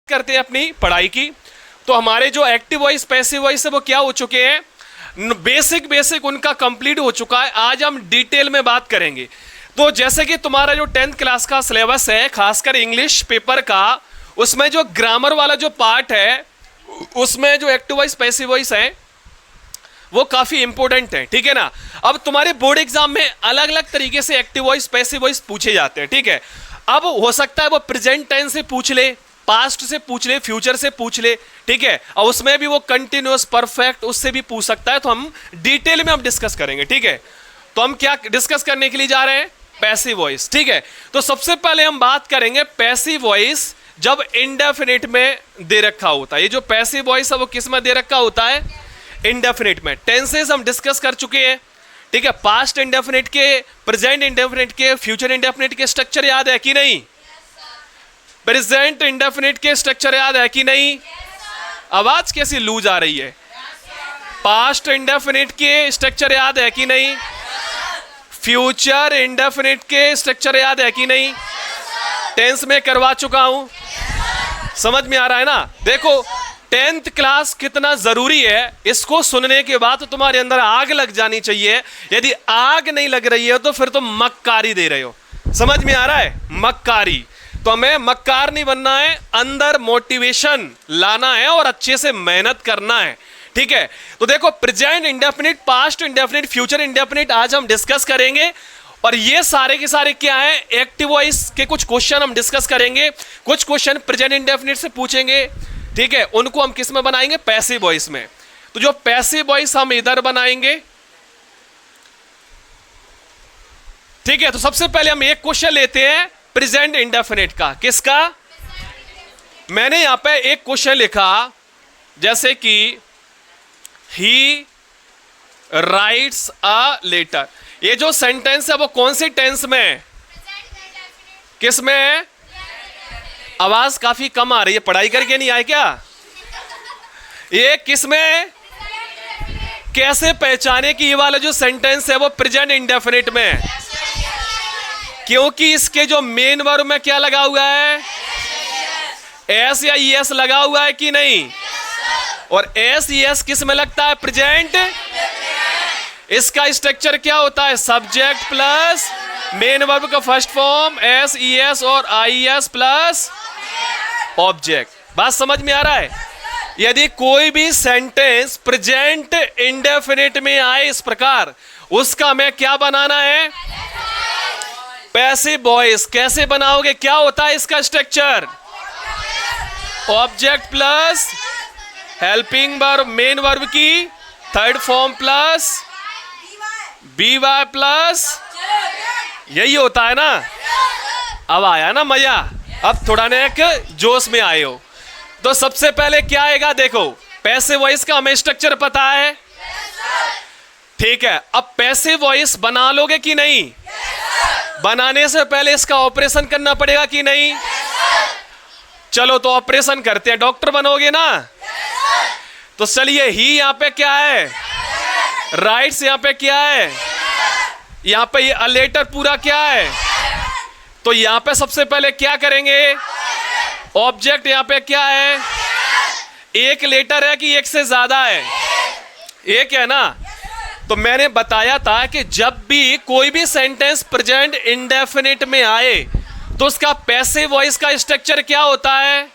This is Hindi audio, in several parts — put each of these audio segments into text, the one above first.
करते हैं अपनी पढ़ाई की। तो हमारे जो एक्टिव वॉइस पैसिव वॉइस है वो क्या हो चुके हैं, बेसिक उनका कंप्लीट हो चुका है। आज हम डिटेल में बात करेंगे। तो जैसे कि तुम्हारा जो 10th क्लास का सिलेबस है, खासकर इंग्लिश पेपर का, उसमें जो ग्रामर वाला जो पार्ट है उसमें जो एक्टिव वॉइस पैसिव वॉइस है वो काफी इंपॉर्टेंट है, ठीक है ना। अब तुम्हारे बोर्ड एग्जाम में अलग अलग तरीके से एक्टिव वॉइस पैसिव वॉइस पूछे जाते हैं, ठीक है। अब हो सकता है वो प्रेजेंट टेंस से पूछ ले, पास्ट से पूछ ले, फ्यूचर से पूछ ले, ठीक है। और उसमें भी वो कंटिन्यूअस परफेक्ट उससे भी पूछ सकता है। तो हम डिटेल में हम डिस्कस करेंगे, ठीक है। तो हम क्या डिस्कस करने के लिए जा रहे हैं, पैसिव वॉइस, ठीक है। तो सबसे पहले हम बात करेंगे पैसिव वॉइस जब इंडेफिनिट में दे रखा होता है। ये जो पैसिव वॉइस है वो किस में दे रखा होता है, इंडेफिनिट में। टेंसेस हम डिस्कस कर चुके हैं, ठीक है। पास्ट इंडेफिनिट के, प्रेजेंट इंडेफिनिट के, फ्यूचर इंडेफिनिट के स्ट्रक्चर याद है कि नहीं? प्रेजेंट इंडेफिनिट के स्ट्रक्चर याद है कि नहीं? आवाज कैसी लूज आ रही है? पास्ट इंडेफिनिट के स्ट्रक्चर याद है कि नहीं? फ्यूचर इंडेफिनिट के स्ट्रक्चर याद है कि नहीं? टेंस में करवा चुका हूं, समझ में आ रहा है ना। देखो 10th क्लास कितना जरूरी है, इसको सुनने के बाद तो तुम्हारे अंदर आग लग जानी चाहिए। यदि आग नहीं लग रही है तो फिर तुम मक्कारी दे रहे हो, समझ में आ रहा है? मक्कारी। तो हमें मक्कार नहीं बनना है, अंदर मोटिवेशन लाना है और अच्छे से मेहनत करना है, ठीक है। तो देखो present indefinite, past indefinite, future indefinite आज हम डिस्कस करेंगे। और ये सारे के सारे क्या है, एक्टिव वॉइस के कुछ क्वेश्चन हम डिस्कस करेंगे। कुछ क्वेश्चन प्रेजेंट इंडेफिनिट से पूछेंगे, ठीक है। उनको हम किस में बनाएंगे, पैसिव वॉइस में। तो जो पैसिव वॉइस हम इधर बनाएंगे, ठीक है। तो सबसे पहले हम एक क्वेश्चन लेते हैं प्रेजेंट इंडेफिनिट का। किसका? मैंने यहां पे एक क्वेश्चन लिखा, जैसे कि ही राइट्स अ लेटर। ये जो सेंटेंस है वो कौन सी टेंस में है, किस में है? आवाज काफी कम आ रही है, पढ़ाई करके नहीं आए क्या? ये किस में है? कैसे पहचाने कि ये वाला जो सेंटेंस है वो प्रेजेंट इंडेफिनिट में है? क्योंकि इसके जो मेन वर्ब में क्या लगा हुआ है, एस या ईएस लगा हुआ है कि नहीं? और एस ईएस किस में लगता है, प्रेजेंट। इसका स्ट्रक्चर क्या होता है, सब्जेक्ट प्लस मेन वर्ब का फर्स्ट फॉर्म एस ईएस और आईएस प्लस ऑब्जेक्ट। बात समझ में आ रहा है? यदि कोई भी सेंटेंस प्रेजेंट इंडेफिनिट में आए इस प्रकार, उसका हमें क्या बनाना है, पैसिव वॉइस। कैसे बनाओगे, क्या होता है इसका structure, object plus helping verb, main verb की third form plus B Y plus, यही होता है ना। अब आया ना मजा, अब थोड़ा ना एक जोश में आए हो। तो सबसे पहले क्या आएगा, देखो पैसिव वॉइस का हमें स्ट्रक्चर पता है, ठीक है। अब पैसिव वॉइस बना लोगे कि नहीं? बनाने से पहले इसका ऑपरेशन करना पड़ेगा कि नहीं? चलो तो ऑपरेशन करते हैं। डॉक्टर बनोगे ना? तो चलिए, ही यहां पे क्या है, राइट्स यहां पे क्या है, यहां पे ये लेटर पूरा क्या है। तो यहां पे सबसे पहले क्या करेंगे, ऑब्जेक्ट यहां पे क्या है, एक लेटर है कि एक से ज्यादा है, एक है ना। तो मैंने बताया था कि जब भी कोई भी सेंटेंस प्रेजेंट इंडेफिनिट में आए तो उसका पैसिव वॉइस का स्ट्रक्चर क्या होता है,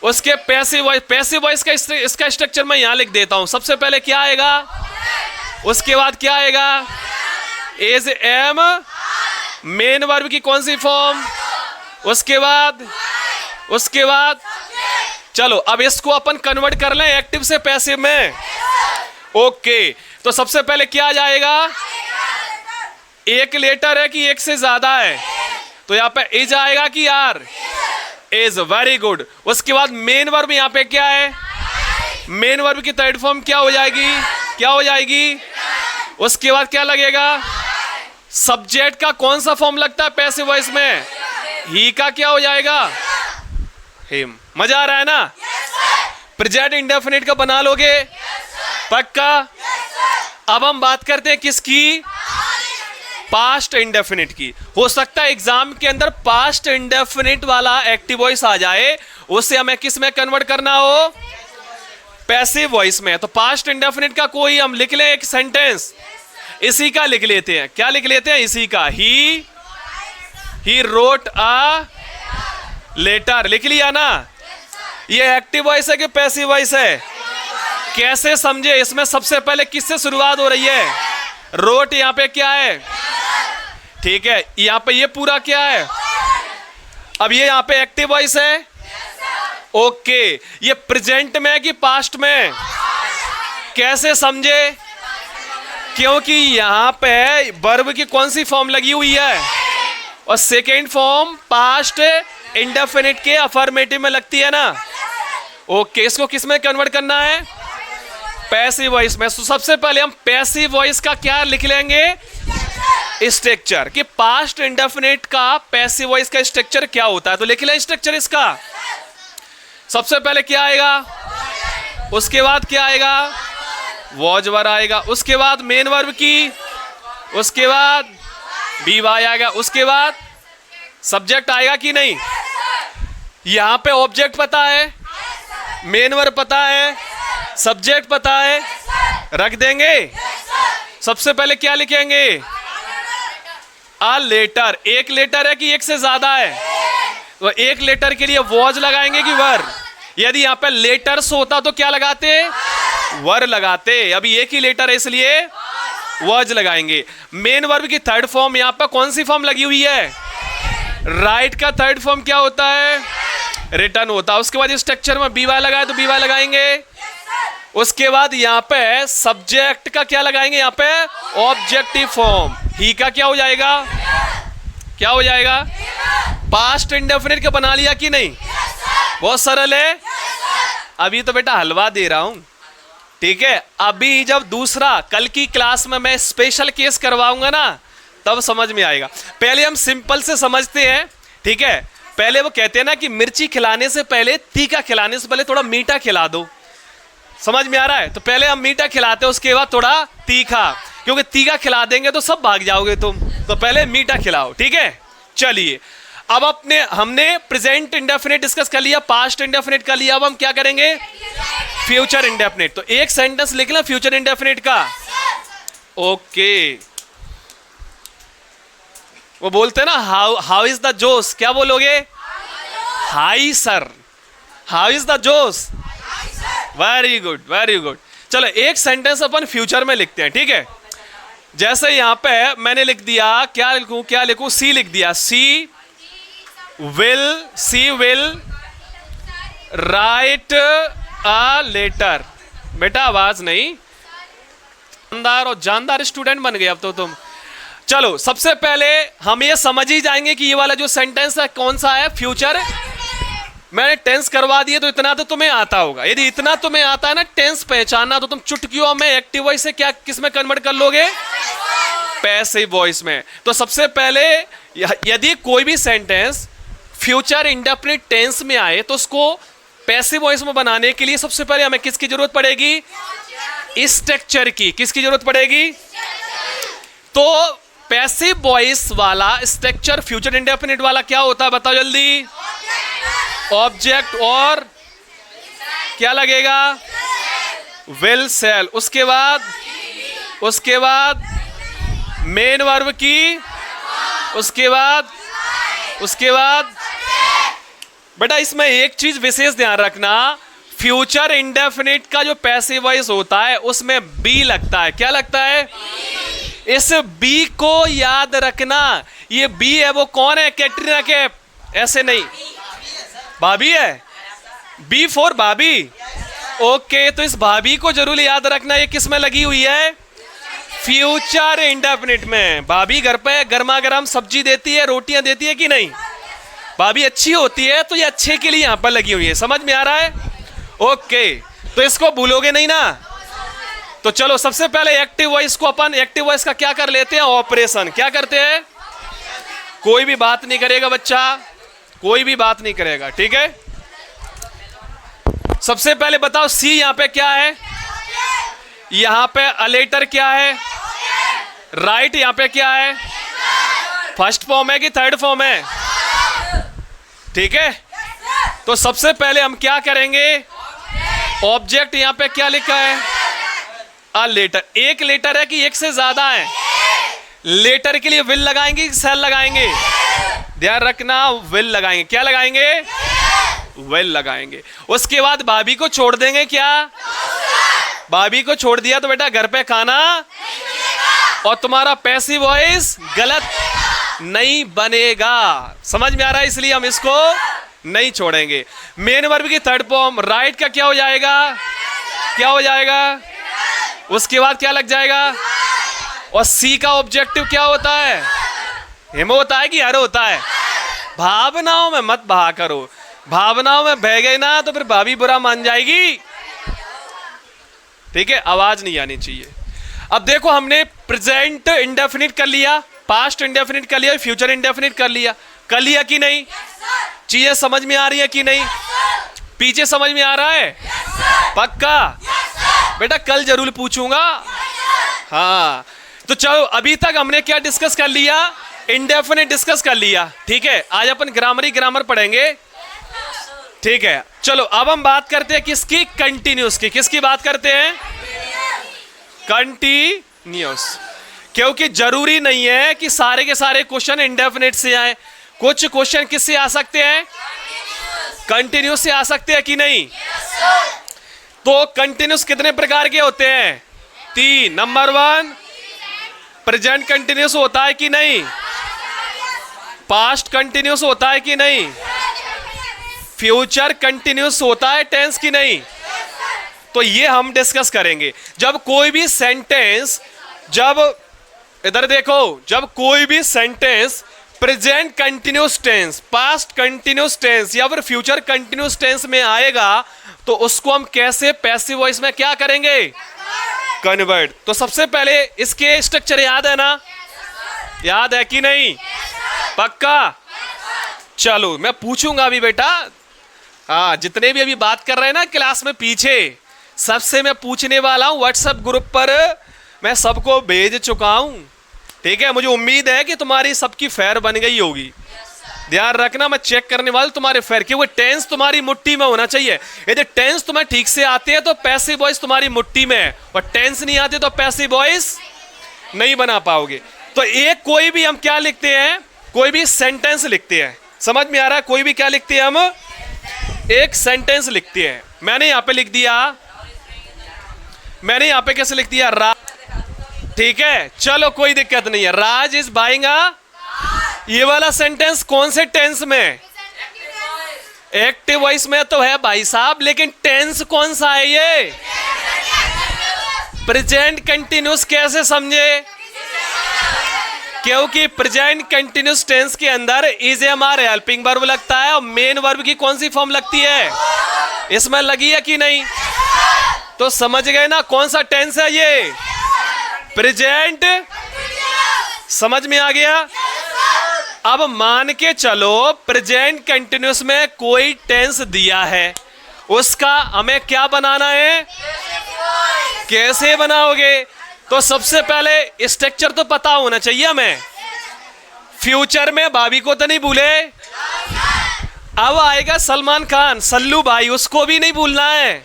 उसके पैसिव वॉइस का इसका स्ट्रक्चर मैं यहां लिख देता हूं। सबसे पहले क्या आएगा, उसके बाद क्या आएगा, एज एम, मेन वर्ब की कौन सी फॉर्म, उसके बाद चलो अब इसको अपन कन्वर्ट कर लें एक्टिव से पैसिव में। ओके, तो सबसे पहले क्या आ जाएगा, एक लेटर है कि एक से ज्यादा है, तो यहां पे इज आएगा कि आर, इज, वेरी गुड। उसके बाद मेन वर्ब यहां पे क्या है, मेन वर्ब की थर्ड फॉर्म क्या हो जाएगी, उसके बाद क्या लगेगा, सब्जेक्ट का कौन सा फॉर्म लगता है पैसिव वॉइस में, ही का क्या हो जाएगा, हिम। मजा आ रहा है ना? प्रेजेंट इंडेफिनिट का बना लोगे, पक्का। अब हम बात करते हैं किसकी, पास्ट इंडेफिनिट की। हो सकता है एग्जाम के अंदर पास्ट इंडेफिनिट वाला एक्टिव वॉइस आ जाए, उससे हमें किस में कन्वर्ट करना हो, पैसिव वॉइस में। तो पास्ट इंडेफिनिट का कोई हम लिख लें एक सेंटेंस, इसी का लिख लेते हैं। क्या लिख लेते हैं? इसी का, ही रोट अ लेटर। लिख लिया ना? ये एक्टिव वॉइस है कि पैसिव वॉइस है? कैसे समझे? इसमें सबसे पहले किससे शुरुआत हो रही है? रोट यहां पे क्या है? ठीक है, यहां पे ये पूरा क्या है? अब ये यहां पे एक्टिव वॉइस है। ओके, ये प्रेजेंट में है कि पास्ट में? कैसे समझे? क्योंकि यहां पे वर्ब की कौन सी फॉर्म लगी हुई है, और सेकेंड फॉर्म पास्ट इंडेफिनिट के अफर्मेटिव में लगती है ना। ओके, इसको किस में कन्वर्ट करना है? पैसिव वॉइस में। तो सबसे पहले हम पैसिव वॉइस का क्या लिख लेंगे? स्ट्रक्चर, कि पास्ट इंडेफिनिट का पैसिव वॉइस का स्ट्रक्चर क्या होता है। तो लिख लें स्ट्रक्चर इसका। सबसे पहले क्या आएगा? उसके बाद क्या आएगा? वॉज वर्ब आएगा। उसके बाद मेन वर्ब की, उसके बाद बी वाई आएगा, उसके बाद सब्जेक्ट आएगा कि नहीं? यहां पे ऑब्जेक्ट पता है, मेन वर्ब पता है, सब्जेक्ट पता है, रख देंगे। सबसे पहले क्या लिखेंगे? A letter. एक लेटर है कि एक से ज्यादा है? तो एक लेटर के लिए वॉज लगाएंगे कि वर? यदि यहां पे लेटर्स होता तो क्या लगाते? वर लगाते। अभी एक ही लेटर है इसलिए वॉज लगाएंगे। मेन वर्ब की थर्ड फॉर्म यहां पर कौन सी फॉर्म लगी हुई है? राइट का थर्ड फॉर्म क्या होता है? रिटर्न होता है। उसके बाद स्ट्रक्चर में बी वाई लगाए तो बी वाई लगाएंगे। उसके बाद यहाँ पे सब्जेक्ट का क्या लगाएंगे? यहाँ पे ऑब्जेक्टिव फॉर्म। ही का क्या हो जाएगा? क्या हो जाएगा? पास्ट इंडेफिनिट का बना लिया कि नहीं? बहुत सरल है। अभी तो बेटा हलवा दे रहा हूं, ठीक है। अभी जब दूसरा कल की क्लास में मैं स्पेशल केस करवाऊंगा ना, तब समझ में आएगा। पहले हम सिंपल से समझते हैं, ठीक है। पहले वो कहते हैं ना कि मिर्ची खिलाने से पहले, तीखा खिलाने से पहले थोड़ा मीठा खिला दो। समझ में आ रहा है? तो पहले हम मीठा खिलाते हैं, उसके बाद थोड़ा तीखा, क्योंकि तीखा खिला देंगे तो सब भाग जाओगे तुम। तो पहले मीठा खिलाओ, ठीक है। चलिए, अब हमने प्रेजेंट इंडेफिनिट डिस्कस कर लिया, पास्ट इंडेफिनिट कर लिया। अब हम क्या करेंगे? Future indefinite. तो एक सेंटेंस लिख लें फ्यूचर इंडेफिनिट का। ओके, वो बोलते हैं ना, हाउ इज द जोश? क्या बोलोगे? Hi sir. How is the जोश? Very good, very good. चलो एक सेंटेंस अपन फ्यूचर में लिखते हैं, ठीक है। जैसे यहां पे मैंने लिख दिया, क्या लिखूं? क्या लिखूं? सी लिख दिया। सी विल राइट अ लेटर। बेटा आवाज नहीं, जानदार और जानदार स्टूडेंट बन गए अब तो तुम। चलो सबसे पहले हम ये समझ ही जाएंगे कि ये वाला जो सेंटेंस है कौन सा है? फ्यूचर। मैंने टेंस करवा दिए तो इतना तो तुम्हें आता होगा। यदि इतना तुम्हें आता है ना टेंस पहचानना, तो तुम चुटकियों में एक्टिव वॉइस से क्या किस में कन्वर्ट कर लोगे? पैसिव वॉइस में। तो सबसे पहले यदि कोई भी सेंटेंस फ्यूचर इंडेफिनिट टेंस में आए तो उसको पैसिव वॉइस में बनाने के लिए सबसे पहले हमें किसकी जरूरत पड़ेगी? स्ट्रक्चर की। किसकी जरूरत पड़ेगी? तो पैसिव वॉइस वाला स्ट्रक्चर फ्यूचर इंडेफिनिट वाला क्या होता है? बताओ जल्दी। ऑब्जेक्ट और क्या लगेगा? Will sell. उसके बाद मेन वर्ब की, उसके बाद बेटा इसमें एक चीज विशेष ध्यान रखना, फ्यूचर इंडेफिनिट का जो पैसिव वॉइस होता है उसमें बी लगता है। क्या लगता है? इस बी को याद रखना। ये बी है वो कौन है? कैटरीना कैफ। ऐसे नहीं, भाभी है। बी फॉर भाभी। ओके, तो इस भाभी को जरूर याद रखना। ये किस में लगी हुई है? फ्यूचर इंडेफिनिट में। भाभी घर पे गर्मा गर्म सब्जी देती है, रोटियां देती है कि नहीं? भाभी अच्छी होती है, तो ये अच्छे के लिए यहां पर लगी हुई है। समझ में आ रहा है? ओके, तो इसको भूलोगे नहीं ना। तो चलो सबसे पहले एक्टिव वॉइस को अपन, एक्टिव वॉइस का क्या कर लेते हैं? ऑपरेशन। क्या करते हैं? कोई भी बात नहीं करेगा बच्चा, कोई भी बात नहीं करेगा, ठीक है। सबसे पहले बताओ सी यहां पे क्या है? यहां पे अलेटर क्या है? राइट यहां पे क्या है? फर्स्ट फॉर्म है कि थर्ड फॉर्म है? ठीक है, तो सबसे पहले हम क्या करेंगे, ऑब्जेक्ट यहां पे क्या लिखा है, अ लेटर। एक लेटर है कि एक से ज्यादा है? लेटर के लिए विल लगाएंगे कि सेल लगाएंगे? ध्यान रखना, विल लगाएंगे। क्या लगाएंगे? विल लगाएंगे। उसके बाद भाभी को छोड़ देंगे क्या? भाभी को छोड़ दिया तो बेटा घर पे खाना और तुम्हारा पैसिव वॉइस गलत नहीं बनेगा। समझ में आ रहा है? इसलिए हम इसको नहीं छोड़ेंगे। मेन वर्ब की थर्ड फॉर्म राइट का क्या हो जाएगा? क्या हो जाएगा? उसके बाद क्या लग जाएगा? और सी का ऑब्जेक्टिव क्या होता है? हिम होता है कि हर होता है? भावनाओं में मत बहा करो। भावनाओं में बह गए ना तो फिर भाभी बुरा मान जाएगी। ठीक है, आवाज नहीं आनी चाहिए। अब देखो, हमने प्रेजेंट इंडेफिनिट कर लिया, पास्ट इंडेफिनिट कर लिया, फ्यूचर इंडेफिनिट कर लिया कि नहीं? चीजें समझ में आ रही है कि नहीं? पीछे समझ में आ रहा है? पक्का? बेटा कल जरूर पूछूंगा। हाँ, तो चलो अभी तक हमने क्या डिस्कस कर लिया? इंडेफिनिट डिस्कस कर लिया। ठीक है, आज अपन ग्रामर पढ़ेंगे। ठीक है, चलो अब हम बात करते हैं किसकी? कंटिन्यूस की। किसकी बात करते हैं? कंटिन्यूस। क्योंकि जरूरी नहीं है कि सारे के सारे क्वेश्चन इंडेफिनिट से आए। कुछ क्वेश्चन किससे आ सकते हैं? कंटिन्यूस से आ सकते हैं कि नहीं? तो कंटिन्यूस कितने प्रकार के होते हैं? 3। नंबर 1 प्रेजेंट कंटिन्यूस होता है कि नहीं? पास्ट कंटिन्यूस होता है कि नहीं? फ्यूचर कंटिन्यूस होता है टेंस की नहीं? तो ये हम डिस्कस करेंगे। जब कोई भी सेंटेंस, जब इधर देखो, जब कोई भी sentence present continuous tense, past continuous tense या फिर फ्यूचर कंटिन्यूस टेंस में आएगा तो उसको हम कैसे पैसिव वॉइस में क्या करेंगे? कन्वर्ट। तो सबसे पहले इसके स्ट्रक्चर याद है ना? याद है कि नहीं? पक्का? चलो मैं पूछूंगा अभी बेटा। हाँ, जितने भी अभी बात कर रहे हैं ना क्लास में पीछे, सबसे मैं पूछने वाला हूं। व्हाट्सएप ग्रुप पर मैं सबको भेज चुका हूं। ठीक है, मुझे उम्मीद है कि तुम्हारी सबकी फेयर बन गई होगी। ध्यान रखना, मैं चेक करने वाला तुम्हारे फेयर, क्योंकि टेंस तुम्हारी मुट्ठी में होना चाहिए। यदि टेंस तुम्हें ठीक से आते हैं तो पैसिव वॉइस तुम्हारी मुट्ठी में है, और टेंस नहीं आते तो पैसिव वॉइस नहीं बना पाओगे। तो एक कोई भी हम क्या लिखते हैं? कोई भी सेंटेंस लिखते हैं। समझ में आ रहा है? कोई भी क्या लिखते हैं? हम एक सेंटेंस लिखते हैं। मैंने यहां पे लिख दिया, मैंने यहां पे कैसे लिख दिया? ठीक है, चलो कोई दिक्कत नहीं है। राज इज बाइंग अ, ये वाला सेंटेंस कौन से टेंस में? एक्टिव वॉइस में तो है भाई साहब, लेकिन टेंस कौन सा है ये? Present continuous. कैसे समझे? क्योंकि प्रेजेंट कंटिन्यूस टेंस के अंदर is am are helping verb लगता है, और मेन वर्ब की कौन सी फॉर्म लगती है? इसमें लगी है कि नहीं? तो समझ गए ना कौन सा टेंस है ये? प्रेजेंट। समझ में आ गया? अब मान के चलो प्रेजेंट कंटिन्यूस में कोई टेंस दिया है, उसका हमें क्या बनाना है? कैसे बनाओगे? तो सबसे पहले स्ट्रक्चर तो पता होना चाहिए हमें। फ्यूचर में भाभी को तो नहीं भूले। अब आएगा सलमान खान, सल्लू भाई, उसको भी नहीं भूलना है।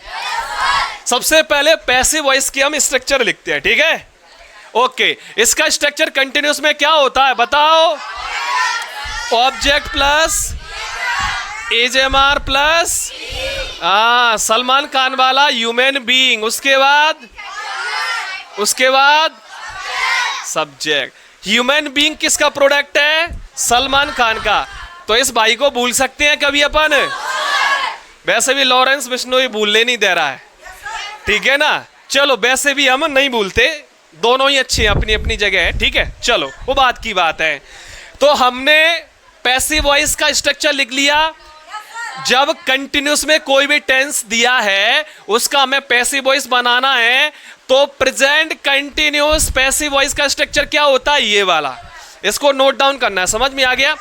सबसे पहले पैसिव वॉइस की हम स्ट्रक्चर लिखते हैं। ठीक है, ओके। इसका स्ट्रक्चर कंटिन्यूस में क्या होता है बताओ? Object plus is am are plus Salman Khan वाला ह्यूमन बीइंग, उसके बाद सब्जेक्ट। ह्यूमन बीइंग किसका प्रोडक्ट है? सलमान खान का। तो इस भाई को भूल सकते हैं कभी अपन? वैसे भी लॉरेंस बिश्नोई भूलने नहीं दे रहा है। ठीक है ना? चलो वैसे भी हम नहीं भूलते, दोनों ही अच्छे हैं अपनी अपनी जगह है। ठीक है, चलो वो बात की बात है। तो हमने पैसिव वॉइस का स्ट्रक्चर लिख लिया। जब कंटिन्यूस में कोई भी टेंस दिया है उसका हमें पैसिव वॉइस बनाना है, तो प्रेजेंट कंटिन्यूस पैसिव वॉइस का स्ट्रक्चर क्या होता है? ये वाला। इसको नोट डाउन करना है। समझ में आ गया?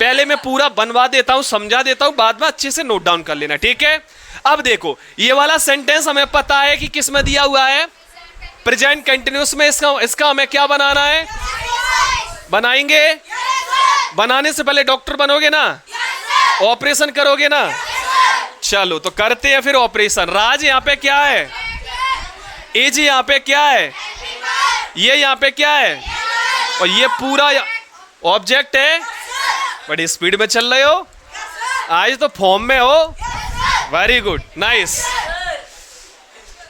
पहले मैं पूरा बनवा देता हूं, समझा देता हूं, बाद में अच्छे से नोट डाउन कर लेना। ठीक है, अब देखो ये वाला सेंटेंस हमें पता है कि किस में दिया हुआ है? प्रेजेंट कंटिन्यूस में। इसका हमें क्या बनाना है? बनाएंगे बनाने से पहले डॉक्टर बनोगे ना? ऑपरेशन करोगे ना? चलो तो करते हैं फिर ऑपरेशन। राज यहाँ पे क्या है? एज यहाँ पे क्या है? ये यहाँ पे क्या है? और ये पूरा ऑब्जेक्ट है। बड़ी स्पीड में चल रहे हो, आज तो फॉर्म में हो। Very good, nice.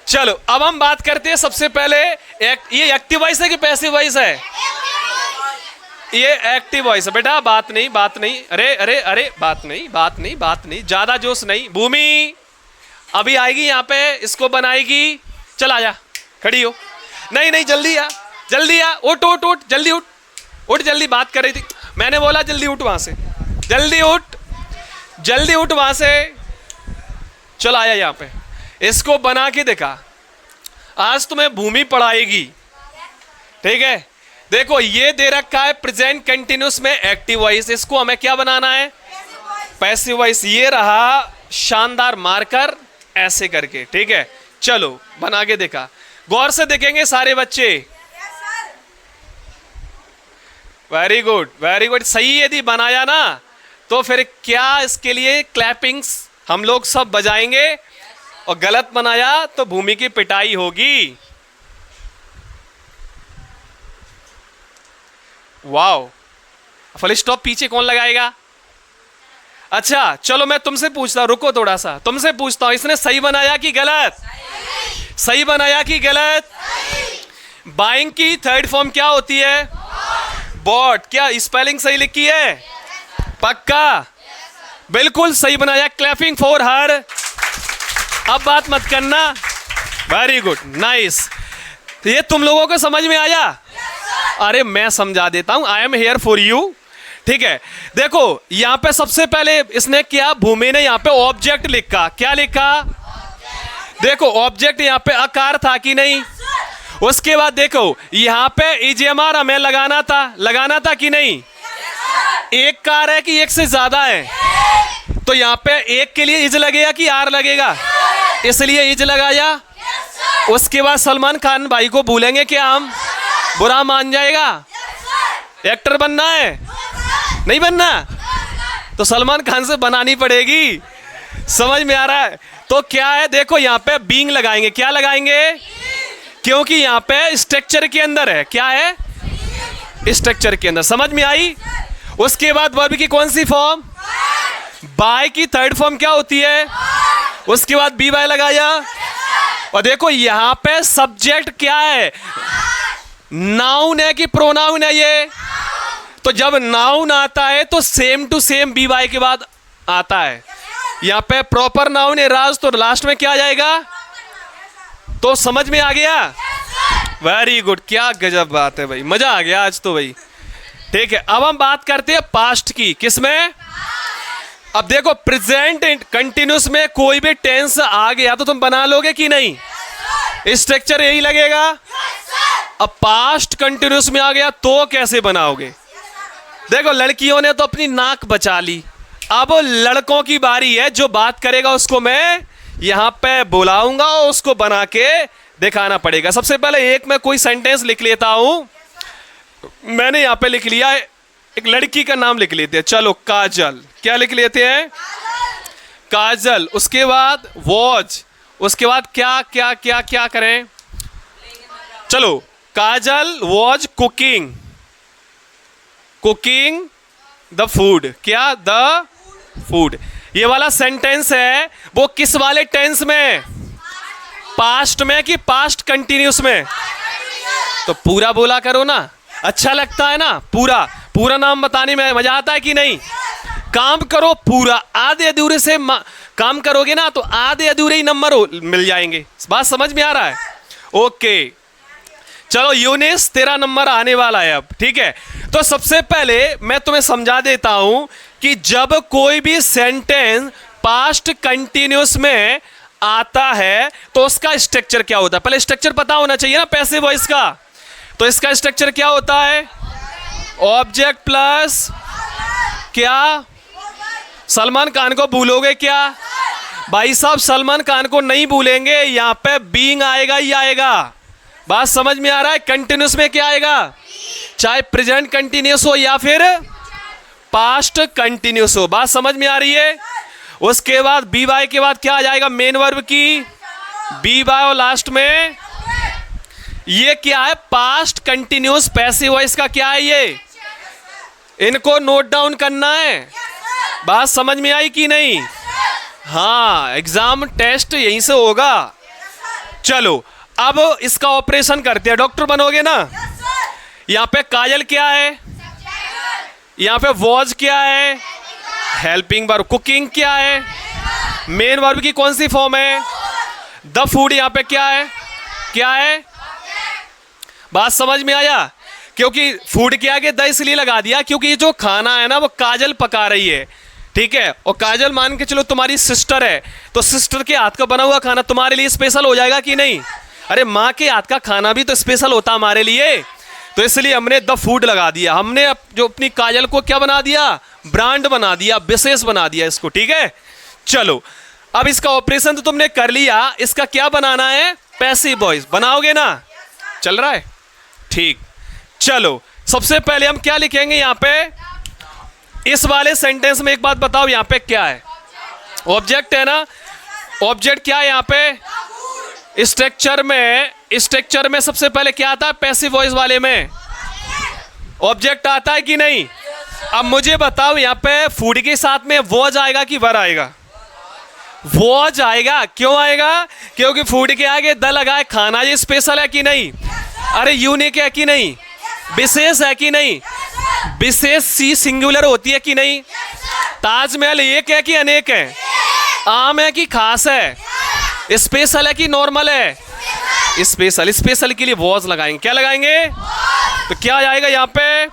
चलो अब हम बात करते हैं सबसे पहले ये एक्टिव वॉइस है कि पैसिव वॉइस है? ये एक्टिव वॉइस है बेटा। बात नहीं, बात नहीं, अरे अरे अरे, बात नहीं, बात नहीं, बात नहीं, ज्यादा जोश नहीं। भूमि अभी आएगी यहाँ पे, इसको बनाएगी। चल आजा, खड़ी हो। नहीं नहीं, जल्दी आ, जल्दी आ, उठ उठ उठ, जल्दी उठ, उठ जल्दी। बात कर रही थी, मैंने बोला जल्दी उठ वहां से, जल्दी उठ, जल्दी उठ वहां से। चल आया यहाँ पे, इसको बना के दिखा। आज तुम्हें भूमि पढ़ाएगी, ठीक है? देखो ये दे रखा है प्रेजेंट कंटिन्यूस में एक्टिव वॉइस, इसको हमें क्या बनाना है? Passive voice. ये रहा शानदार मार्कर, ऐसे करके, ठीक है? चलो बना के देखा, गौर से देखेंगे सारे बच्चे। वेरी गुड, वेरी गुड, सही। यदि बनाया ना तो फिर क्या इसके लिए क्लैपिंग्स हम लोग सब बजाएंगे, और गलत बनाया तो भूमि की पिटाई होगी। वाओ, फुल स्टॉप पीछे कौन लगाएगा? अच्छा चलो मैं तुमसे पूछता हूं, रुको थोड़ा सा, तुमसे पूछता हूं, इसने सही बनाया कि गलत? सही बनाया कि गलत? बाइंग की थर्ड फॉर्म क्या होती है? बॉट। क्या स्पेलिंग सही लिखी है? पक्का? बिल्कुल सही बनाया। Clapping for her. अब बात मत करना। Very good, nice. तो ये तुम लोगों को समझ में आया? अरे मैं समझा देता हूं, I am here for you, ठीक है? देखो यहां पे सबसे पहले इसने क्या, भूमि ने यहां पे ऑब्जेक्ट लिखा। क्या लिखा? देखो ऑब्जेक्ट यहां पे आकार था कि नहीं? उसके बाद देखो यहां पे ईजेएमआर हमें लगाना था कि नहीं? एक कार है कि एक से ज्यादा है? तो यहां पे एक के लिए इज लगेगा कि आर लगेगा? इसलिए इज लगाया। उसके बाद सलमान खान भाई को भूलेंगे क्या हम? बुरा मान जाएगा। एक्टर बनना है, नहीं बनना? तो सलमान खान से बनानी पड़ेगी। समझ में आ रहा है? तो क्या है, देखो यहाँ पे बीइंग लगाएंगे। क्या लगाएंगे? क्योंकि यहाँ पे स्ट्रक्चर के अंदर है। क्या है? स्ट्रक्चर के अंदर। समझ में आई? उसके बाद वर्ब की कौन सी फॉर्म? बाय की थर्ड फॉर्म क्या होती है? उसके बाद बी बाय लगाया। और देखो यहाँ पे सब्जेक्ट क्या है? नाउन है कि प्रोनाउन है ये? तो जब नाउन आता है तो same to same be by के बाद आता है। यहाँ पे प्रॉपर नाउन है राज, तो लास्ट में क्या आ जाएगा? तो समझ में आ गया? वेरी गुड, क्या गजब बात है भाई, मजा आ गया आज तो भाई। ठीक है, अब हम बात करते हैं पास्ट की। किसमें? अब देखो प्रेजेंट कंटिन्यूस में कोई भी टेंस आ गया तो तुम बना लोगे कि नहीं? स्ट्रक्चर यही लगेगा। अब पास्ट कंटिन्यूस में आ गया तो कैसे बनाओगे? देखो लड़कियों ने तो अपनी नाक बचा ली, अब लड़कों की बारी है। जो बात करेगा उसको मैं यहां पे बुलाऊंगा और उसको बना के दिखाना पड़ेगा। सबसे पहले एक मैं कोई सेंटेंस लिख लेता हूं। मैंने यहां पे लिख लिया, एक लड़की का नाम लिख लेते हैं। चलो काजल। क्या लिख लेते हैं? काजल। उसके बाद वॉच। उसके बाद क्या क्या क्या क्या करें? चलो Kajal was cooking, cooking the food. क्या? The food. ये वाला सेंटेंस है वो किस वाले टेंस में? पास्ट में कि पास्ट कंटिन्यूस में? तो पूरा बोला करो ना, अच्छा लगता है ना? पूरा पूरा नाम बताने में मजा आता है कि नहीं? काम करो पूरा, आधे अधूरे से काम करोगे ना तो आधे अधूरे ही नंबर मिल जाएंगे। बात समझ में आ रहा है? ओके चलो यूनिस, तेरा नंबर आने वाला है अब, ठीक है? तो सबसे पहले मैं तुम्हें समझा देता हूं कि जब कोई भी सेंटेंस पास्ट कंटिन्यूस में आता है तो उसका स्ट्रक्चर क्या होता है। पहले स्ट्रक्चर पता होना चाहिए ना पैसिव वॉइस का। तो इसका स्ट्रक्चर क्या होता है? ऑब्जेक्ट प्लस क्या? सलमान खान को भूलोगे क्या? भाई साहब सलमान खान को नहीं भूलेंगे, यहां पे बीइंग आएगा ही आएगा। बात समझ में आ रहा है? कंटिन्यूस में क्या आएगा? चाहे प्रेजेंट कंटिन्यूस हो या फिर पास्ट कंटिन्यूस हो। बात समझ में आ रही है? उसके बाद बी वाई के बाद क्या आ जाएगा? मेन वर्ब की बी वाई और लास्ट में ये क्या है? पास्ट कंटिन्यूस पैसिव वॉइस का क्या है ये? इनको नोट डाउन करना है। बात समझ में आई कि नहीं? हाँ, एग्जाम टेस्ट यहीं से होगा। चलो अब इसका ऑपरेशन करते हैं। डॉक्टर बनोगे ना? यहाँ पे काजल क्या है? यहाँ पे वॉज क्या है? Helping verb. कुकिंग क्या है? मेन वर्ब की कौन सी फॉर्म है? द फूड यहाँ पे क्या है? क्या है? बात समझ में आया? क्योंकि फूड के आगे द इसलिए लगा दिया क्योंकि ये जो खाना है ना वो काजल पका रही है, ठीक है? और काजल मान के चलो तुम्हारी सिस्टर है, तो सिस्टर के हाथ का बना हुआ खाना तुम्हारे लिए स्पेशल हो जाएगा कि नहीं? अरे माँ के हाथ का खाना भी तो स्पेशल होता हमारे लिए, तो इसलिए हमने द फूड लगा दिया। हमने जो अपनी काजल को क्या बना दिया? ब्रांड बना दिया, विशेष बना दिया इसको, ठीक है? चलो अब इसका ऑपरेशन तो तुमने कर लिया, इसका क्या बनाना है? पैसिव वॉइस बनाओगे ना? चल रहा है? ठीक। चलो सबसे पहले हम क्या लिखेंगे यहाँ पे? इस वाले सेंटेंस में एक बात बताओ, यहाँ पे क्या है? ऑब्जेक्ट है ना? ऑब्जेक्ट क्या है यहाँ पे? स्ट्रक्चर में सबसे पहले क्या आता है? पैसिव वॉइस वाले में ऑब्जेक्ट आता है कि नहीं? अब मुझे बताओ यहाँ पे फूड के साथ में वॉज आएगा कि वर आएगा? वॉज आएगा। क्यों आएगा? क्योंकि फूड के आगे द लगा है। खाना ये स्पेशल है कि नहीं? अरे यूनिक है कि नहीं? विशेष है कि नहीं? विशेष सी सिंगुलर होती है कि नहीं? ताजमहल एक है कि अनेक है? आम है कि खास है? स्पेशल है कि नॉर्मल है? स्पेशल। स्पेशल के लिए वॉज लगाएंगे। क्या लगाएंगे? तो क्या आ जाएगा यहाँ पे?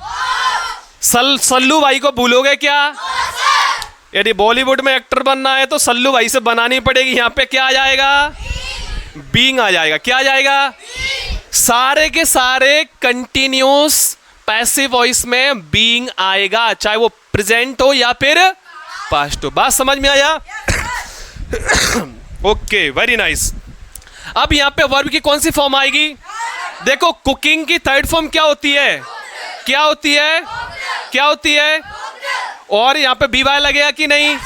सल्लू भाई को भूलोगे क्या? यदि बॉलीवुड में एक्टर बनना है तो सल्लू भाई से बनानी पड़ेगी। यहाँ पे क्या आ जाएगा? बीइंग आ जाएगा। क्या आ जाएगा? सारे के सारे कंटिन्यूस पैसिव वॉइस में बीइंग आएगा, चाहे वो प्रेजेंट हो या फिर पास्ट हो। बात समझ में आया? Okay, very nice. अब यहाँ पे वर्ब की कौन सी फॉर्म आएगी? देखो कुकिंग की थर्ड फॉर्म क्या होती है? क्या होती है? क्या होती है? और यहाँ पे बी वाई लगेगा कि नहीं?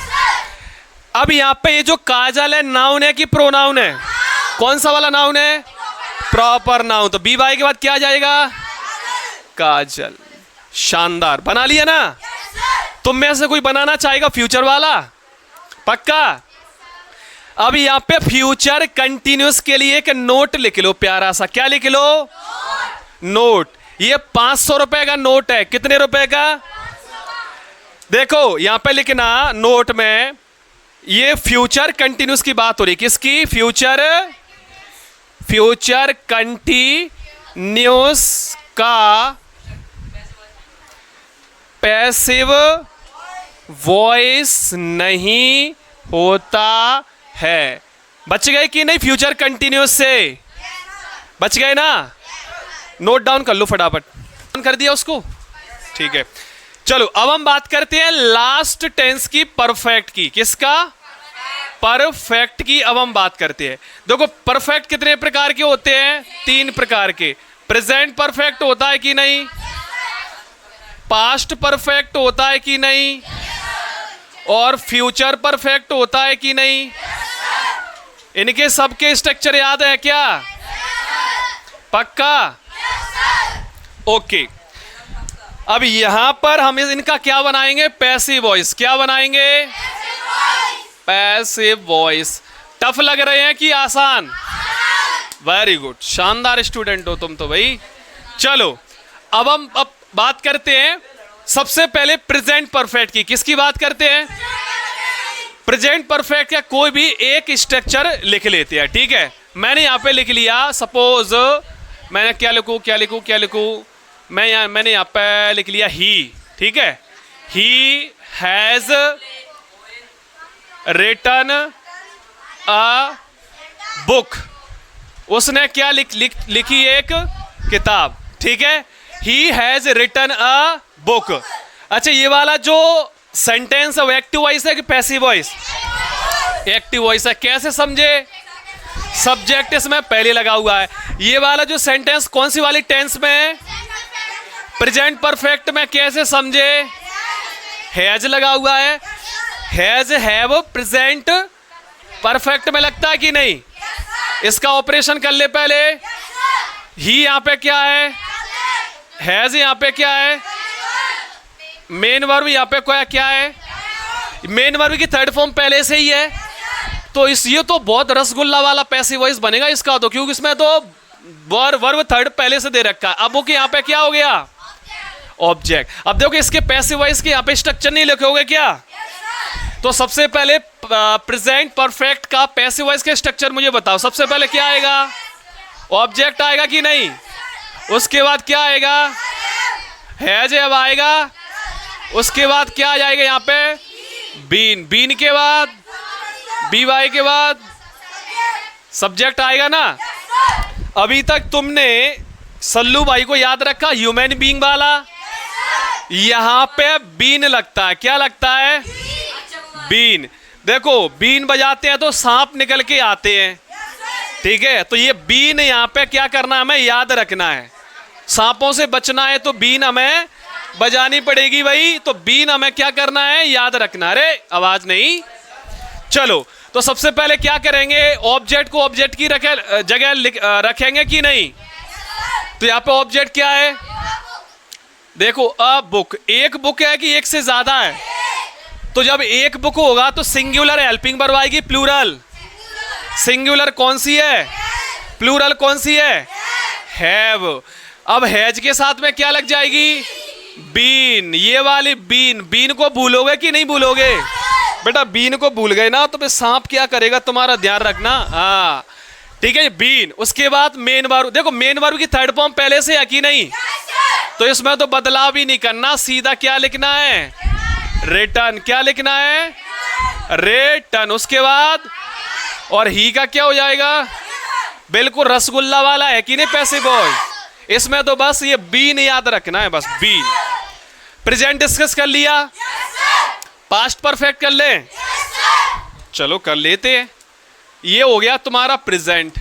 अब यहाँ पे ये जो काजल है नाउन है कि प्रोनाउन है? कौन सा वाला नाउन है? Proper noun. तो बी वाई के बाद क्या आ जाएगा? काजल। शानदार, बना लिया ना? तुम में से कोई बनाना चाहेगा फ्यूचर वाला? पक्का? अब यहाँ पे फ्यूचर कंटिन्यूस के लिए एक नोट लिख लो प्यारा सा। क्या लिख लो? नोट। ये 500 रुपए का नोट है। कितने रुपए का? देखो यहाँ पे लिखना नोट में, ये फ्यूचर कंटिन्यूस की बात हो रही। किसकी? फ्यूचर कंटिन्यूस का पैसिव वॉइस नहीं होता है। बच गए कि नहीं? फ्यूचर कंटिन्यूस से बच गए ना? नोट डाउन कर लो फटाफट। कर दिया उसको? ठीक है। चलो अब हम बात करते हैं लास्ट टेंस की, परफेक्ट की। किसका? परफेक्ट की अब हम बात करते हैं। देखो परफेक्ट कितने प्रकार के होते हैं? 3 प्रकार के। प्रेजेंट परफेक्ट होता है कि नहीं? पास्ट परफेक्ट होता है कि नहीं? और फ्यूचर परफेक्ट होता है कि नहीं? इनके सबके स्ट्रक्चर याद है क्या? पक्का? ओके। अब यहां पर हम इनका क्या बनाएंगे? Passive voice. क्या बनाएंगे? Passive voice. टफ लग रहे हैं कि आसान? वेरी गुड, शानदार स्टूडेंट हो तुम तो भाई। चलो अब हम बात करते हैं सबसे पहले प्रेजेंट परफेक्ट की। किसकी बात करते हैं? प्रेजेंट परफेक्ट का कोई भी एक स्ट्रक्चर लिख लेते हैं, ठीक है? मैंने यहाँ पे लिख लिया, सपोज मैंने क्या लिखूं? मैंने यहाँ पे लिख लिया ही, ठीक है? He has written a book. उसने क्या लिखी? एक किताब, ठीक है? He has written a book. अच्छा ये वाला जो सेंटेंस है वो एक्टिव वॉइस है कि पैसिव वॉइस? एक्टिव वॉइस है। कैसे समझे? सब्जेक्ट इसमें पहले लगा हुआ है। ये वाला जो सेंटेंस कौन सी वाली टेंस में है? प्रेजेंट परफेक्ट में। कैसे समझे? हैज लगा हुआ है, हैज हैव प्रेजेंट परफेक्ट में लगता है कि नहीं? इसका ऑपरेशन कर ले पहले। ही यहाँ पे क्या है? हैज यहाँ पे क्या है? मेन वर्ब यहाँ पे क्या है? मेन वर्ब की थर्ड फॉर्म पहले से ही है, तो ये तो बहुत रसगुल्ला वाला पैसिव वॉइस बनेगा इसका तो, क्योंकि इसमें तो वर्ब थर्ड पहले से दे रखा है। अब वो यहाँ पे क्या हो गया? ऑब्जेक्ट। अब देखो इसके पैसिव वॉइस के यहाँ पे स्ट्रक्चर नहीं लिखे क्या? तो सबसे पहले प्रेजेंट परफेक्ट का पैसिव वॉइस के स्ट्रक्चर मुझे बताओ। सबसे पहले क्या आएगा? ऑब्जेक्ट आएगा कि नहीं? उसके बाद क्या आएगा? हैज अब आएगा। उसके बाद क्या आ जाएगा यहाँ पे? बीन। बीन के बाद बीवाई के बाद सब्जेक्ट आएगा ना। अभी तक तुमने सल्लू भाई को याद रखा ह्यूमन बीइंग वाला? यहां पे बीन लगता है। क्या लगता है? बीन। देखो बीन बजाते हैं तो सांप निकल के आते हैं, ठीक है? तो ये बीन यहाँ पे क्या करना है? हमें याद रखना है। सांपों से बचना है तो बीन हमें बजानी पड़ेगी भाई। तो बीन हमें क्या करना है? याद रखना। अरे आवाज नहीं। चलो तो सबसे पहले क्या करेंगे? ऑब्जेक्ट को ऑब्जेक्ट की जगह रखेंगे कि नहीं? तो यहाँ पे ऑब्जेक्ट क्या है? देखो अ बुक। एक बुक है कि एक से ज्यादा है? तो जब एक बुक होगा तो सिंगुलर हेल्पिंग वर्ब आएगी, प्लूरल। सिंगुलर कौन सी है? प्लूरल कौन सी है? हैव। अब हैज के साथ में क्या लग जाएगी? बीन। ये वाली बीन। बीन को भूलोगे कि नहीं भूलोगे? बेटा बीन को भूल गए ना तो फिर सांप क्या करेगा तुम्हारा ध्यान रखना। हाँ ठीक है, बीन। उसके बाद मेन वर्ब। देखो मेन वर्ब की थर्ड फॉर्म पहले से है कि नहीं? तो इसमें तो बदलाव भी नहीं करना, सीधा क्या लिखना है? रिटर्न। क्या लिखना है? रिटर्न। उसके बाद और ही का क्या हो जाएगा? बिल्कुल रसगुल्ला वाला है कि नहीं पैसिव वॉइस? इसमें तो बस ये बीन याद रखना है, बस बीन। प्रेजेंट डिस्कस कर लिया, पास्ट परफेक्ट कर ले। चलो कर लेते हैं। ये हो गया तुम्हारा प्रेजेंट।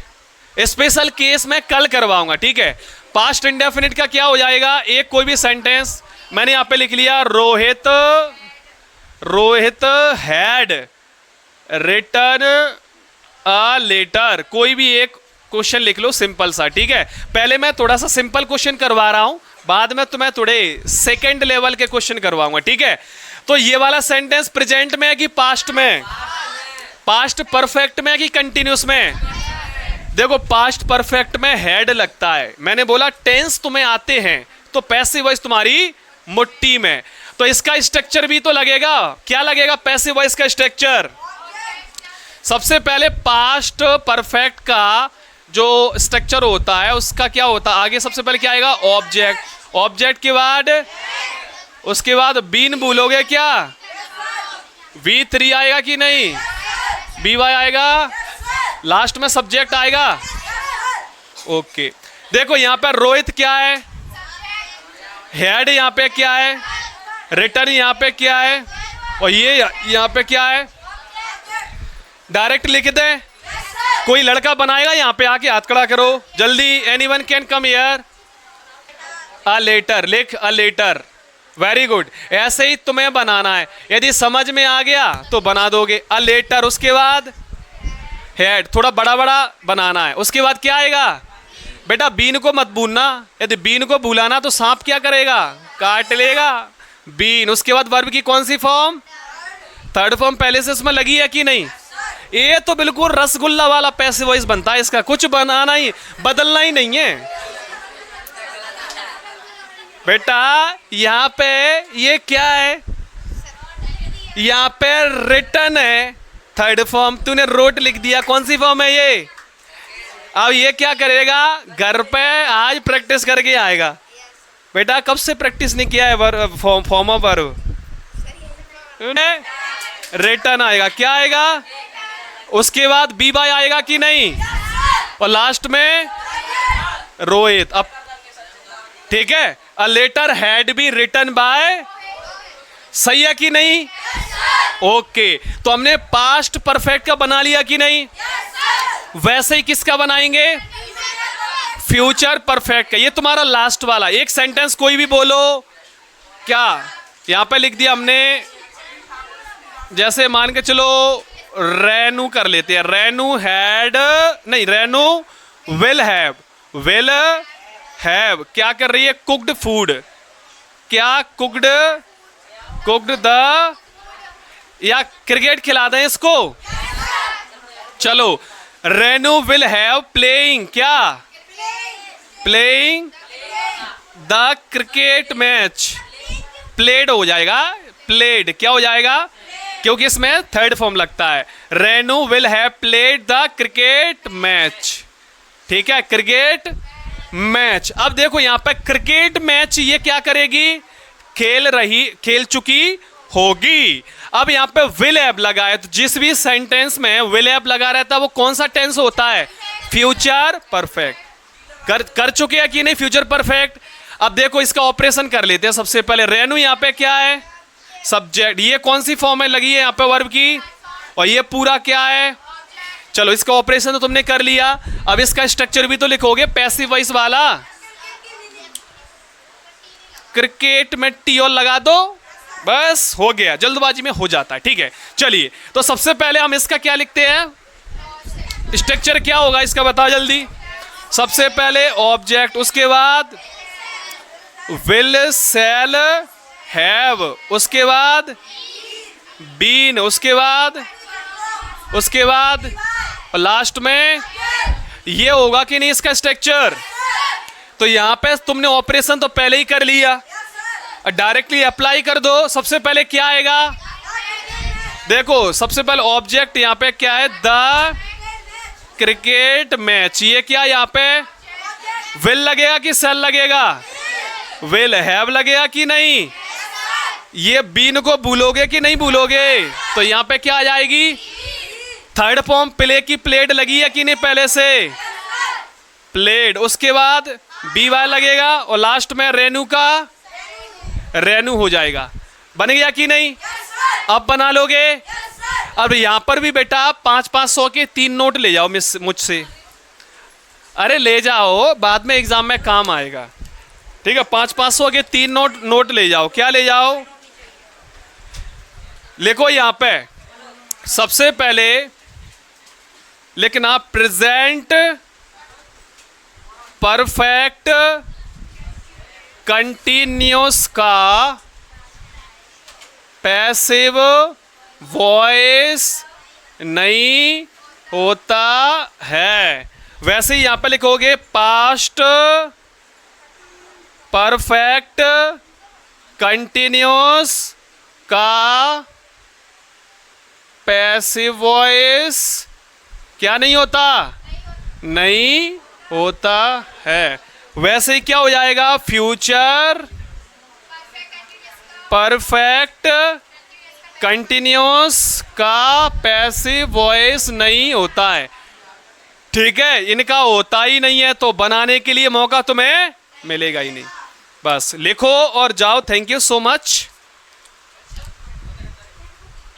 स्पेशल केस में कल करवाऊंगा, ठीक है? पास्ट इंडेफिनिट का क्या हो जाएगा? एक कोई भी सेंटेंस मैंने यहाँ पे लिख लिया, Rohit had written a letter. कोई भी एक क्वेश्चन लिख लो सिंपल सा, ठीक है? पहले मैं थोड़ा सा सिंपल क्वेश्चन करवा रहा हूं, बाद में तुम्हें थोड़े सेकंड लेवल के क्वेश्चन करवाऊंगा, ठीक है? तो ये वाला सेंटेंस प्रेजेंट में है कि पास्ट में? पास्ट परफेक्ट में है कि कंटिन्यूस में? देखो पास्ट परफेक्ट में हेड लगता है। मैंने बोला टेंस तुम्हें आते हैं तो पैसिव वॉइस तुम्हारी मुट्ठी में। तो इसका स्ट्रक्चर भी तो लगेगा। क्या लगेगा पैसिव वॉइस का स्ट्रक्चर? सबसे पहले पास्ट परफेक्ट का जो स्ट्रक्चर होता है उसका क्या होता है? आगे सबसे पहले क्या आएगा? ऑब्जेक्ट। ऑब्जेक्ट के बाद उसके बाद बीन भूलोगे क्या? V3 आएगा कि नहीं? BY आएगा। लास्ट में सब्जेक्ट आएगा। ओके देखो यहाँ पर रोहित क्या है? हेड यहाँ पे क्या है? रिटर्न यहाँ पे क्या है? और ये यहाँ पे क्या है? डायरेक्ट लिख दे। कोई लड़का बनाएगा यहाँ पे आके हाथ खड़ा करो जल्दी। Anyone can come here. A letter लिख, अ लेटर। Very good. ऐसे ही तुम्हें बनाना है, यदि समझ में आ गया तो बना दोगे। A letter. उसके बाद हेड, थोड़ा बड़ा बड़ा बनाना है। उसके बाद क्या आएगा? बेटा बीन को मत भूलना, यदि बीन को भूलाना तो सांप क्या करेगा? काट लेगा। बीन। उसके बाद वर्ब की कौन सी फॉर्म? थर्ड फॉर्म पहले से इसमें लगी है कि नहीं? ये तो बिल्कुल रसगुल्ला वाला पैसिव वॉइस बनता है। इसका कुछ बनाना ही, बदलना ही नहीं है बेटा। यहाँ पे ये क्या है? यहाँ पे रिटर्न है, थर्ड फॉर्म। तूने रोट लिख दिया, कौन सी फॉर्म है ये? अब ये क्या करेगा? घर पे आज प्रैक्टिस करके आएगा। बेटा कब से प्रैक्टिस नहीं किया है फॉर्म ऑफ वर्ब? रिटर्न आएगा। क्या आएगा? उसके बाद बी बाय आएगा कि नहीं? और लास्ट में रोहित। अब ठीक है, a letter had be written by. सही है कि नहीं? ओके तो हमने पास्ट परफेक्ट का बना लिया कि नहीं? वैसे ही किसका बनाएंगे? फ्यूचर परफेक्ट का। ये तुम्हारा लास्ट वाला एक सेंटेंस कोई भी बोलो। क्या यहां पे लिख दिया हमने, जैसे मान के चलो रेनू कर लेते हैं, रेनू हैड, नहीं रेनू विल हैव क्या कर रही है, कुक्ड फूड, क्या कुक्ड द, या क्रिकेट खिला दें इसको, चलो रेनू विल हैव प्लेइंग, क्या playing the cricket match, played हो जाएगा, प्लेड क्या हो जाएगा, क्योंकि इसमें थर्ड फॉर्म लगता है, Renu will have played the cricket match, ठीक है, क्रिकेट मैच। अब देखो यहां पर क्रिकेट मैच ये क्या करेगी, खेल चुकी होगी। अब यहां पे विल हैव लगा है, तो जिस भी सेंटेंस में विल हैव लगा रहता है वो कौन सा टेंस होता है, फ्यूचर परफेक्ट। कर चुके हैं कि नहीं फ्यूचर परफेक्ट। अब देखो इसका ऑपरेशन कर लेते हैं। सबसे पहले रेनू यहां पे क्या है, सब्जेक्ट, ये कौन सी फॉर्म है लगी है यहां पे वर्ब की, और ये पूरा क्या है, चलो इसका ऑपरेशन तो तुमने कर लिया। अब इसका स्ट्रक्चर भी तो लिखोगे पैसिव वॉइस वाला, क्रिकेट में टी और लगा दो, बस हो गया, जल्दबाजी में हो जाता है, ठीक है। चलिए तो सबसे पहले हम इसका क्या लिखते हैं, स्ट्रक्चर क्या होगा इसका बताओ जल्दी। सबसे पहले ऑब्जेक्ट, उसके बाद विल शैल हैव, उसके बाद बीन, उसके बाद और लास्ट में ये होगा कि नहीं इसका स्ट्रक्चर। तो यहां पे तुमने ऑपरेशन तो पहले ही कर लिया, डायरेक्टली अप्लाई कर दो। सबसे पहले क्या आएगा, देखो सबसे पहले ऑब्जेक्ट यहां पे क्या है, द क्रिकेट मैच, ये क्या यहां पे विल लगेगा कि शैल लगेगा, विल हैव लगेगा कि नहीं, ये बीन को भूलोगे कि नहीं भूलोगे, तो यहां पे क्या आ जाएगी, थर्ड फॉर्म प्ले की प्लेड लगी है कि नहीं पहले से, प्लेड, उसके बाद बी वाई लगेगा और लास्ट में रेनू का रेनू हो जाएगा। बन गया कि नहीं, अब बना लोगे। अब यहां पर भी बेटा 500-500 के 3 नोट ले जाओ मुझसे, अरे ले जाओ, बाद में एग्जाम में काम आएगा, ठीक है। 500-500 के 3 नोट ले जाओ। क्या ले जाओ, लिखो यहां पे सबसे पहले लिखना प्रेजेंट परफेक्ट कंटिन्यूस का पैसिव वॉइस नहीं होता है। वैसे ही यहां पे लिखोगे पास्ट परफेक्ट कंटिन्यूस का पैसिव वॉइस क्या नहीं होता, नहीं होता है। वैसे ही क्या हो जाएगा, फ्यूचर परफेक्ट कंटिन्यूस का पैसिव वॉइस नहीं होता है, ठीक है। इनका होता ही नहीं है तो बनाने के लिए मौका तुम्हें मिलेगा ही नहीं। बस लिखो और जाओ। Thank you so much.